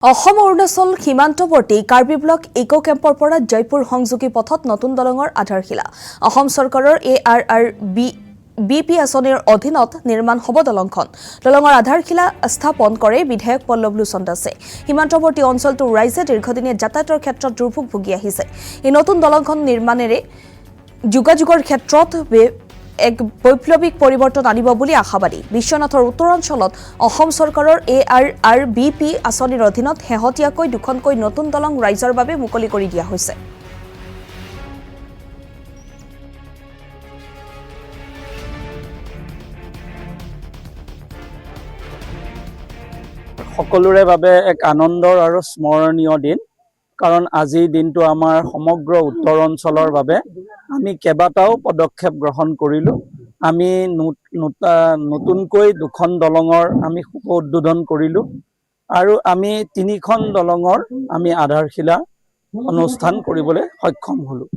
অৰুণাচল সীমান্তৱৰ্তী Karbi block eco কেম্পৰ পৰা জয়পুৰ সংযোগী পথত নতুন দলঙৰ আধাৰশিলা চৰকাৰৰ ARRBP আঁচনিৰ অধীনত নিৰ্মাণ হ'ব দলংখন। দলঙৰ আধাৰশিলা স্থাপন কৰে বিধায়ক পল্লৱ লোচন দাসে। সীমান্তৱৰ্তী অঞ্চলটোৰ ৰাইজে দীৰ্ঘদিনীয়া যাতায়াতৰ ক্ষেত্ৰত দুৰ্ভোগ ভুগি আহিছে। এই নতুন দলংখন নিৰ্মাণেৰে যোগাযোগৰ ক্ষেত্ৰত এক বৈপ্লৱিক পৰিৱৰ্তন আনিব বুলি আশাবাদী। বিশ্বনাথৰ উত্তৰাঞ্চলত চৰকাৰৰ ARRBP আঁচনিৰ অধীনত শেহতীয়াকৈ দুখনকৈ নতুন দলং ৰাইজৰ বাবে মুকলি কৰি দিয়া হৈছে। সকলোৰে বাবে এক আনন্দৰ আৰু স্মৰণীয় দিন, কাৰণ আজিৰ দিনটো আমাৰ সমগ্ৰ উত্তৰ অঞ্চলৰ বাবে আমি কেইবাটাও পদক্ষেপ গ্ৰহণ কৰিলোঁ। আমি নতুনকৈ দুখন দলঙৰ আমি শুভ উদ্বোধন কৰিলোঁ আৰু আমি তিনিখন দলঙৰ আমি আধাৰশিলা অনুষ্ঠান কৰিবলৈ সক্ষম হ'লোঁ।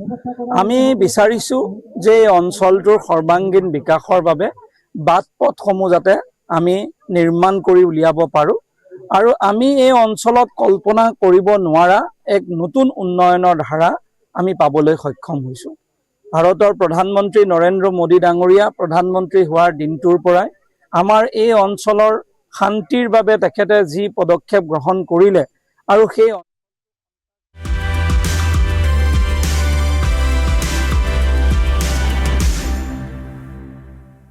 আমি বিচাৰিছোঁ যে এই অঞ্চলটোৰ সৰ্বাংগীন বিকাশৰ বাবে বাট পথসমূহ যাতে আমি নিৰ্মাণ কৰি উলিয়াব পাৰোঁ আৰু আমি এই অঞ্চলত কল্পনা কৰিব নোৱাৰা এক নতুন উন্নয়নৰ ধাৰা আমি পাবলৈ সক্ষম হৈছোঁ। ভাৰতৰ প্ৰধানমন্ত্ৰী নৰেন্দ্ৰ মোদী ডাঙৰীয়া প্ৰধানমন্ত্ৰী হোৱাৰ দিনটোৰ পৰাই আমাৰ এই অঞ্চলৰ শান্তিৰ বাবে তেখেতে যি পদক্ষেপ গ্ৰহণ কৰিলে আৰু সেই